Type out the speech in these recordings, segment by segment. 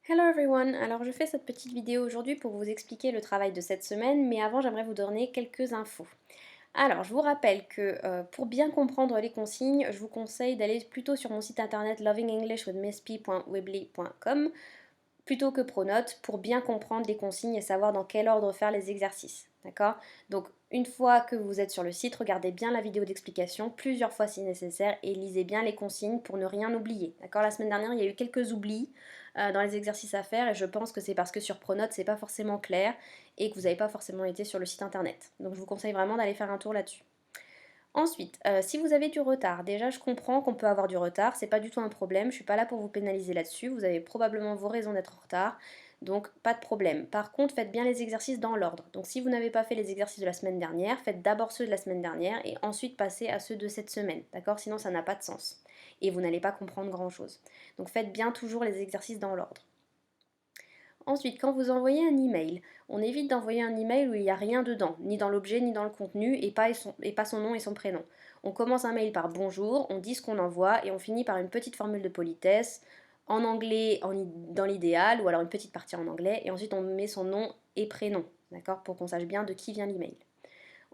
Hello everyone! Alors je fais cette petite vidéo aujourd'hui pour vous expliquer le travail de cette semaine, mais avant j'aimerais vous donner quelques infos. Alors je vous rappelle que pour bien comprendre les consignes, je vous conseille d'aller plutôt sur mon site internet lovingenglishwithmissp.weebly.com plutôt que Pronote pour bien comprendre les consignes et savoir dans quel ordre faire les exercices. D'accord? Donc une fois que vous êtes sur le site, regardez bien la vidéo d'explication plusieurs fois si nécessaire et lisez bien les consignes pour ne rien oublier. D'accord? La semaine dernière, il y a eu quelques oublis dans les exercices à faire et je pense que c'est parce que sur Pronote, c'est pas forcément clair et que vous n'avez pas forcément été sur le site internet. Donc je vous conseille vraiment d'aller faire un tour là-dessus. Ensuite, si vous avez du retard, déjà je comprends qu'on peut avoir du retard, c'est pas du tout un problème, je suis pas là pour vous pénaliser là-dessus, vous avez probablement vos raisons d'être en retard, donc pas de problème. Par contre, faites bien les exercices dans l'ordre. Donc si vous n'avez pas fait les exercices de la semaine dernière, faites d'abord ceux de la semaine dernière et ensuite passez à ceux de cette semaine, d'accord? Sinon ça n'a pas de sens et vous n'allez pas comprendre grand-chose. Donc faites bien toujours les exercices dans l'ordre. Ensuite, quand vous envoyez un email, on évite d'envoyer un email où il n'y a rien dedans, ni dans l'objet, ni dans le contenu, et pas son nom et son prénom. On commence un mail par bonjour, on dit ce qu'on envoie, et on finit par une petite formule de politesse, en anglais dans l'idéal, ou alors une petite partie en anglais, et ensuite on met son nom et prénom, d'accord, pour qu'on sache bien de qui vient l'email.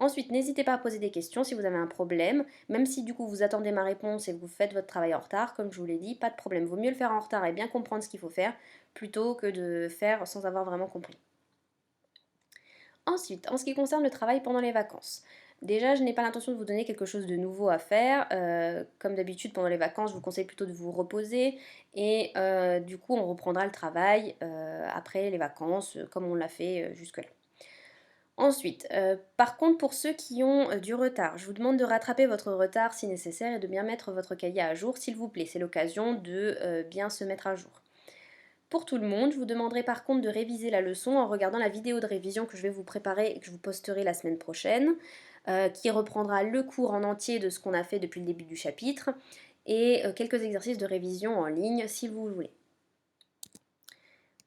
Ensuite, n'hésitez pas à poser des questions si vous avez un problème, même si du coup vous attendez ma réponse et vous faites votre travail en retard, comme je vous l'ai dit, pas de problème. Vaut mieux le faire en retard et bien comprendre ce qu'il faut faire, plutôt que de faire sans avoir vraiment compris. Ensuite, en ce qui concerne le travail pendant les vacances, déjà je n'ai pas l'intention de vous donner quelque chose de nouveau à faire. Comme d'habitude pendant les vacances, je vous conseille plutôt de vous reposer et du coup on reprendra le travail après les vacances comme on l'a fait jusque-là. Ensuite, par contre, pour ceux qui ont du retard, je vous demande de rattraper votre retard si nécessaire et de bien mettre votre cahier à jour, s'il vous plaît. C'est l'occasion de bien se mettre à jour. Pour tout le monde, je vous demanderai par contre de réviser la leçon en regardant la vidéo de révision que je vais vous préparer et que je vous posterai la semaine prochaine, qui reprendra le cours en entier de ce qu'on a fait depuis le début du chapitre et quelques exercices de révision en ligne si vous voulez.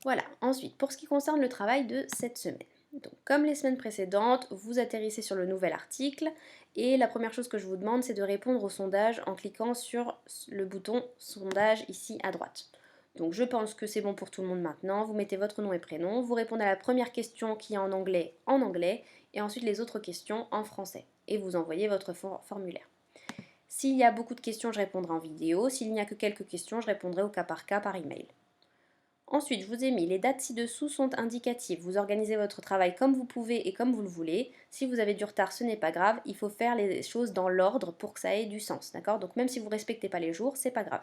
Voilà, ensuite, pour ce qui concerne le travail de cette semaine. Donc, comme les semaines précédentes, vous atterrissez sur le nouvel article et la première chose que je vous demande, c'est de répondre au sondage en cliquant sur le bouton sondage ici à droite. Donc, je pense que c'est bon pour tout le monde maintenant. Vous mettez votre nom et prénom, vous répondez à la première question qui est en anglais, et ensuite les autres questions en français. Et vous envoyez votre formulaire. S'il y a beaucoup de questions, je répondrai en vidéo. S'il n'y a que quelques questions, je répondrai au cas par email. Ensuite, je vous ai mis les dates ci-dessous sont indicatives. Vous organisez votre travail comme vous pouvez et comme vous le voulez. Si vous avez du retard, ce n'est pas grave. Il faut faire les choses dans l'ordre pour que ça ait du sens, d'accord? Donc même si vous ne respectez pas les jours, c'est pas grave.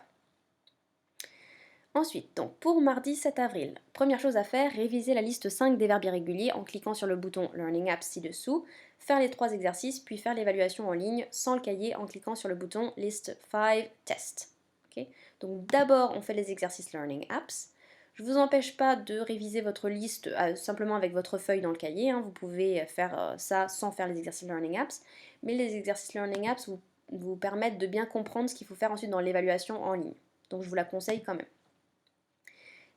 Ensuite, donc pour mardi 7 avril, première chose à faire, réviser la liste 5 des verbes irréguliers en cliquant sur le bouton Learning Apps ci-dessous, faire les 3 exercices, puis faire l'évaluation en ligne sans le cahier en cliquant sur le bouton List 5 Test. Okay. Donc d'abord, on fait les exercices Learning Apps. Je ne vous empêche pas de réviser votre liste simplement avec votre feuille dans le cahier. Hein. Vous pouvez faire ça sans faire les exercices Learning Apps. Mais les exercices Learning Apps vous permettent de bien comprendre ce qu'il faut faire ensuite dans l'évaluation en ligne. Donc je vous la conseille quand même.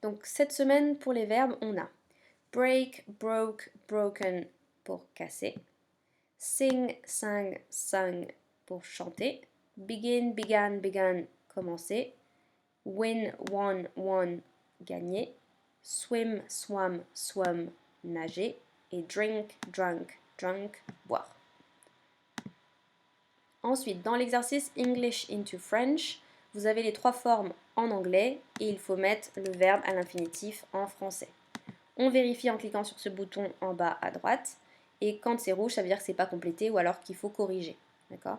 Donc cette semaine, pour les verbes, on a break, broke, broken pour casser, sing, sang, sung pour chanter, begin, began, began, commencer, win, won, won, gagner, swim, swam, swum, nager, et drink, drunk, drunk, boire. Ensuite, dans l'exercice English into French, vous avez les 3 formes en anglais et il faut mettre le verbe à l'infinitif en français. On vérifie en cliquant sur ce bouton en bas à droite et quand c'est rouge, ça veut dire que c'est pas complété ou alors qu'il faut corriger. D'accord?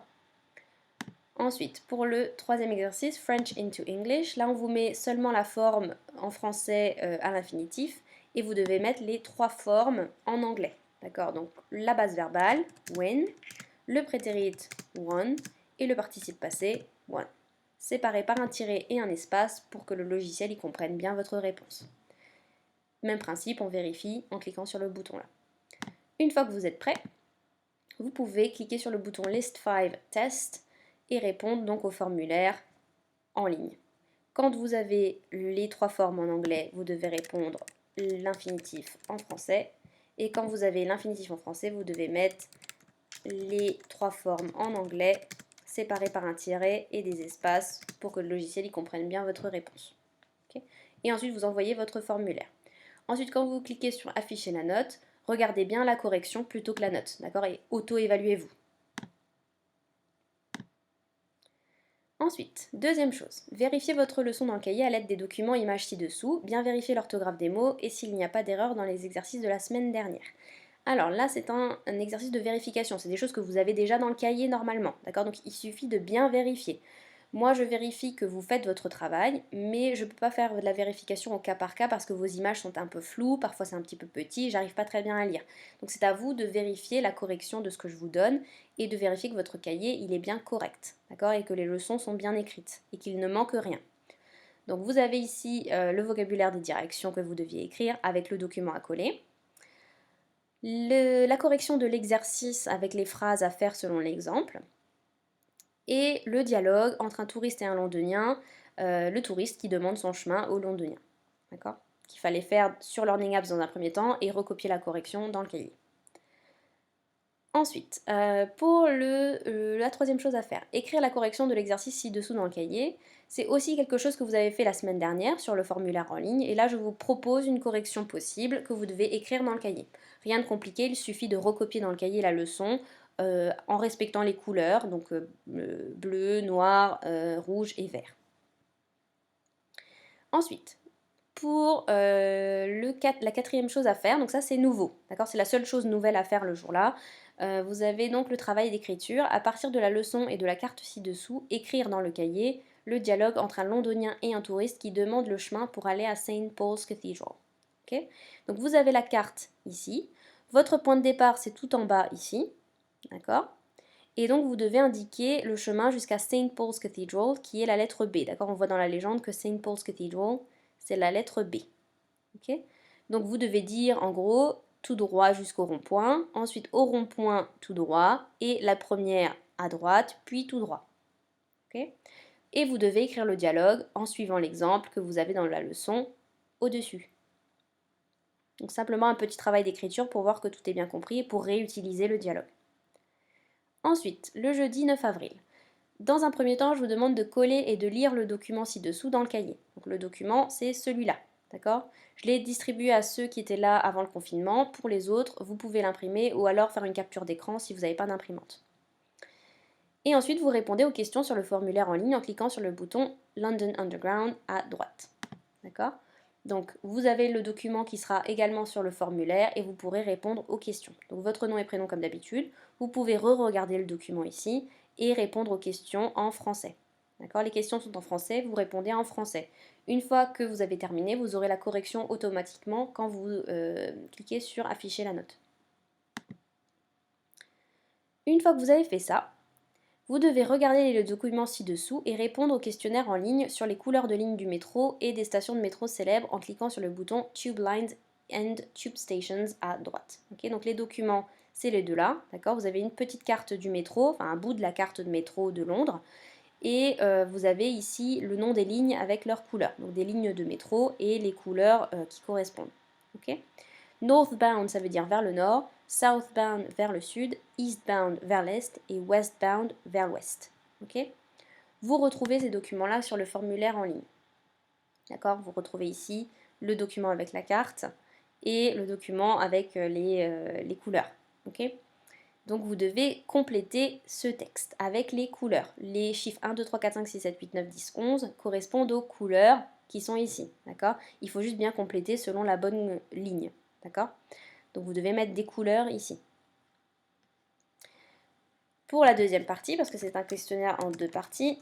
Ensuite, pour le 3e exercice, French into English, là on vous met seulement la forme en français à l'infinitif et vous devez mettre les 3 formes en anglais. D'accord? Donc la base verbale, win, le prétérit won et le participe passé won. Séparés par un tiret et un espace pour que le logiciel y comprenne bien votre réponse. Même principe, on vérifie en cliquant sur le bouton là. Une fois que vous êtes prêt, vous pouvez cliquer sur le bouton List 5 Test et répondre donc au formulaire en ligne. Quand vous avez les 3 formes en anglais, vous devez répondre l'infinitif en français. Et quand vous avez l'infinitif en français, vous devez mettre les 3 formes en anglais séparées par un tiret et des espaces pour que le logiciel y comprenne bien votre réponse. Okay. et ensuite vous envoyez votre formulaire. Ensuite, quand vous cliquez sur afficher la note, regardez bien la correction plutôt que la note, d'accord, et auto-évaluez-vous. Ensuite, deuxième chose, vérifiez votre leçon dans le cahier à l'aide des documents images ci-dessous, bien vérifier l'orthographe des mots et s'il n'y a pas d'erreur dans les exercices de la semaine dernière. Alors là, c'est un exercice de vérification, c'est des choses que vous avez déjà dans le cahier normalement, d'accord? Donc il suffit de bien vérifier. Moi, je vérifie que vous faites votre travail, mais je ne peux pas faire de la vérification au cas par cas parce que vos images sont un peu floues, parfois c'est un petit peu petit, j'arrive pas très bien à lire. Donc c'est à vous de vérifier la correction de ce que je vous donne et de vérifier que votre cahier, il est bien correct, d'accord? Et que les leçons sont bien écrites et qu'il ne manque rien. Donc vous avez ici le vocabulaire des directions que vous deviez écrire avec le document à coller. La correction de l'exercice avec les phrases à faire selon l'exemple, et le dialogue entre un touriste et un londonien, le touriste qui demande son chemin au londonien. D'accord? Qu'il fallait faire sur Learning Apps dans un premier temps et recopier la correction dans le cahier. Ensuite, pour la troisième chose à faire, écrire la correction de l'exercice ci-dessous dans le cahier. C'est aussi quelque chose que vous avez fait la semaine dernière sur le formulaire en ligne, et là je vous propose une correction possible que vous devez écrire dans le cahier. Rien de compliqué, il suffit de recopier dans le cahier la leçon en respectant les couleurs, donc bleu, noir, rouge et vert. Ensuite, pour la quatrième chose à faire, donc ça c'est nouveau, d'accord, c'est la seule chose nouvelle à faire le jour-là. Vous avez donc le travail d'écriture. À partir de la leçon et de la carte ci-dessous, écrire dans le cahier le dialogue entre un londonien et un touriste qui demande le chemin pour aller à St. Paul's Cathedral. Okay, donc vous avez la carte ici. Votre point de départ, c'est tout en bas ici. D'accord? Et donc vous devez indiquer le chemin jusqu'à St. Paul's Cathedral, qui est la lettre B. D'accord? On voit dans la légende que St. Paul's Cathedral, c'est la lettre B. Ok? Donc vous devez dire en gros tout droit jusqu'au rond-point, ensuite au rond-point tout droit, et la première à droite, puis tout droit. Ok? Et vous devez écrire le dialogue en suivant l'exemple que vous avez dans la leçon au-dessus. Donc simplement un petit travail d'écriture pour voir que tout est bien compris et pour réutiliser le dialogue. Ensuite, le jeudi 9 avril. Dans un premier temps, je vous demande de coller et de lire le document ci-dessous dans le cahier. Donc le document, c'est celui-là, d'accord? Je l'ai distribué à ceux qui étaient là avant le confinement. Pour les autres, vous pouvez l'imprimer ou alors faire une capture d'écran si vous n'avez pas d'imprimante. Et ensuite, vous répondez aux questions sur le formulaire en ligne en cliquant sur le bouton London Underground à droite. D'accord? Donc, vous avez le document qui sera également sur le formulaire et vous pourrez répondre aux questions. Donc, votre nom et prénom comme d'habitude. Vous pouvez re-regarder le document ici et répondre aux questions en français. D'accord? Les questions sont en français, vous répondez en français. Une fois que vous avez terminé, vous aurez la correction automatiquement quand vous cliquez sur afficher la note. Une fois que vous avez fait ça, vous devez regarder le document ci-dessous et répondre au questionnaire en ligne sur les couleurs de ligne du métro et des stations de métro célèbres en cliquant sur le bouton Tube Lines and Tube Stations à droite. Okay, donc les documents, c'est les deux là, d'accord? Vous avez une petite carte du métro, enfin un bout de la carte de métro de Londres, et vous avez ici le nom des lignes avec leurs couleurs, donc des lignes de métro et les couleurs qui correspondent. Okay, northbound, ça veut dire vers le nord, southbound vers le sud, eastbound vers l'est et westbound vers l'ouest. Okay, vous retrouvez ces documents-là sur le formulaire en ligne. D'accord? Vous retrouvez ici le document avec la carte et le document avec les couleurs. Okay, donc vous devez compléter ce texte avec les couleurs. Les chiffres 1, 2, 3, 4, 5, 6, 7, 8, 9, 10, 11 correspondent aux couleurs qui sont ici. D'accord? Il faut juste bien compléter selon la bonne ligne. D'accord? Donc vous devez mettre des couleurs ici. Pour la deuxième partie, parce que c'est un questionnaire en deux parties,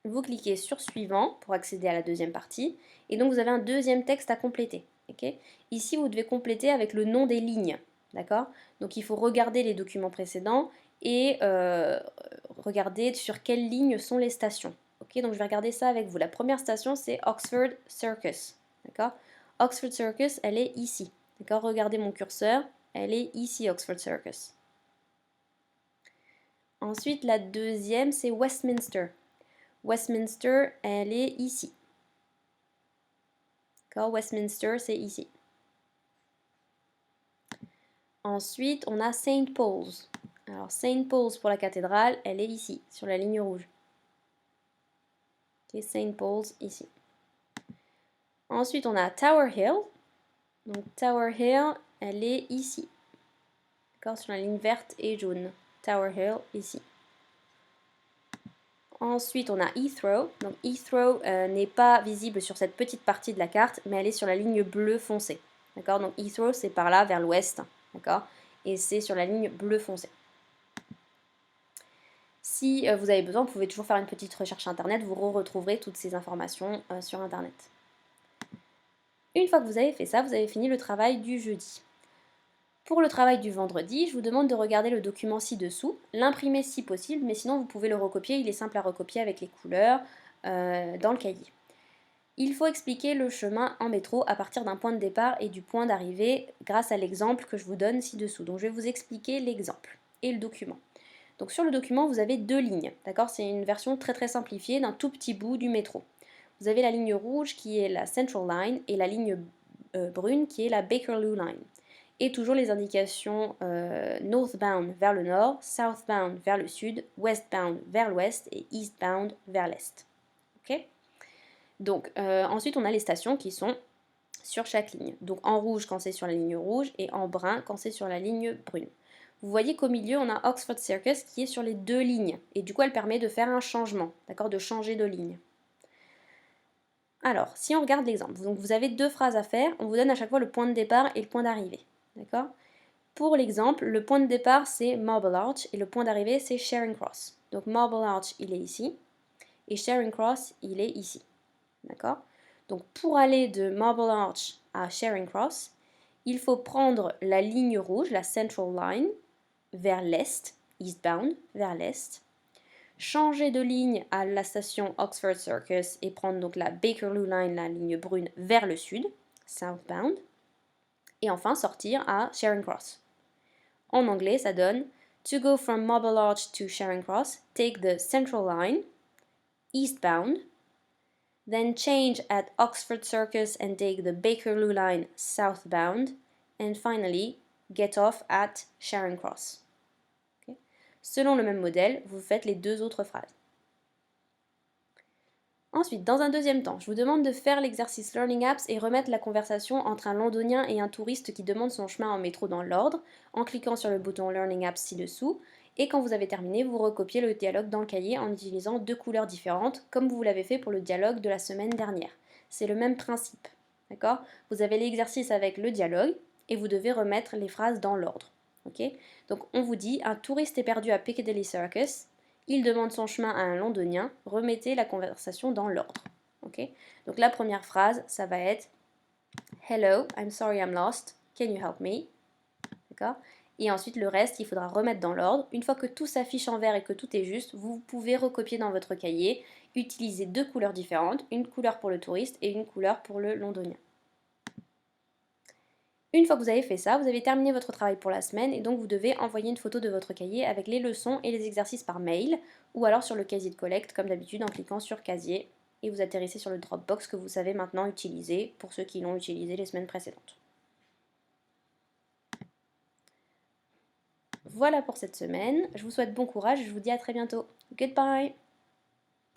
vous cliquez sur suivant pour accéder à la deuxième partie. Et donc vous avez un deuxième texte à compléter. Okay, ici, vous devez compléter avec le nom des lignes. D'accord? Donc il faut regarder les documents précédents et regarder sur quelles lignes sont les stations. Okay, donc je vais regarder ça avec vous. La première station, c'est Oxford Circus. D'accord? Oxford Circus, elle est ici. D'accord? Regardez mon curseur, elle est ici, Oxford Circus. Ensuite, la deuxième, c'est Westminster. Westminster, elle est ici. D'accord? Westminster, c'est ici. Ensuite, on a St. Paul's. Alors, St. Paul's pour la cathédrale, elle est ici, sur la ligne rouge. Okay, St. Paul's, ici. Ensuite, on a Tower Hill. Donc Tower Hill, elle est ici. D'accord, sur la ligne verte et jaune. Tower Hill, ici. Ensuite, on a Heathrow. Donc Heathrow n'est pas visible sur cette petite partie de la carte, mais elle est sur la ligne bleue foncée. D'accord, donc Heathrow, c'est par là, vers l'ouest. D'accord, et c'est sur la ligne bleue foncée. Si vous avez besoin, vous pouvez toujours faire une petite recherche internet, vous retrouverez toutes ces informations sur internet. Une fois que vous avez fait ça, vous avez fini le travail du jeudi. Pour le travail du vendredi, je vous demande de regarder le document ci-dessous, l'imprimer si possible, mais sinon vous pouvez le recopier, il est simple à recopier avec les couleurs dans le cahier. Il faut expliquer le chemin en métro à partir d'un point de départ et du point d'arrivée grâce à l'exemple que je vous donne ci-dessous. Donc je vais vous expliquer l'exemple et le document. Donc sur le document, vous avez deux lignes, d'accord? C'est une version très très simplifiée d'un tout petit bout du métro. Vous avez la ligne rouge qui est la Central Line et la ligne brune qui est la Bakerloo Line. Et toujours les indications northbound vers le nord, southbound vers le sud, westbound vers l'ouest et eastbound vers l'est. Ok? Donc ensuite on a les stations qui sont sur chaque ligne. Donc en rouge quand c'est sur la ligne rouge et en brun quand c'est sur la ligne brune. Vous voyez qu'au milieu on a Oxford Circus qui est sur les deux lignes et du coup elle permet de faire un changement, d'accord, de changer de ligne. Alors si on regarde l'exemple, donc vous avez deux phrases à faire, on vous donne à chaque fois le point de départ et le point d'arrivée, d'accord? Pour l'exemple, le point de départ c'est Marble Arch et le point d'arrivée c'est Charing Cross. Donc Marble Arch il est ici et Charing Cross il est ici. D'accord? Donc pour aller de Marble Arch à Charing Cross, il faut prendre la ligne rouge, la Central Line, vers l'est, eastbound, vers l'est, changer de ligne à la station Oxford Circus et prendre donc la Bakerloo Line, la ligne brune, vers le sud, southbound, et enfin sortir à Charing Cross. En anglais, ça donne To go from Marble Arch to Charing Cross, take the Central Line, eastbound, then change at Oxford Circus and take the Bakerloo Line southbound, and finally get off at Charing Cross. Okay. Selon le même modèle, vous faites les deux autres phrases. Ensuite, dans un deuxième temps, je vous demande de faire l'exercice Learning Apps et remettre la conversation entre un londonien et un touriste qui demande son chemin en métro dans l'ordre, en cliquant sur le bouton Learning Apps ci-dessous, et quand vous avez terminé, vous recopiez le dialogue dans le cahier en utilisant deux couleurs différentes, comme vous l'avez fait pour le dialogue de la semaine dernière. C'est le même principe, d'accord? Vous avez l'exercice avec le dialogue, et vous devez remettre les phrases dans l'ordre, ok? Donc on vous dit, un touriste est perdu à Piccadilly Circus, il demande son chemin à un londonien, remettez la conversation dans l'ordre. Okay? Donc la première phrase, ça va être Hello, I'm sorry I'm lost, can you help me? D'accord? Et ensuite le reste, il faudra remettre dans l'ordre. Une fois que tout s'affiche en vert et que tout est juste, vous pouvez recopier dans votre cahier, utiliser deux couleurs différentes, une couleur pour le touriste et une couleur pour le londonien. Une fois que vous avez fait ça, vous avez terminé votre travail pour la semaine et donc vous devez envoyer une photo de votre cahier avec les leçons et les exercices par mail ou alors sur le casier de collecte comme d'habitude en cliquant sur casier et vous atterrissez sur le Dropbox que vous savez maintenant utiliser pour ceux qui l'ont utilisé les semaines précédentes. Voilà pour cette semaine, je vous souhaite bon courage et je vous dis à très bientôt. Goodbye!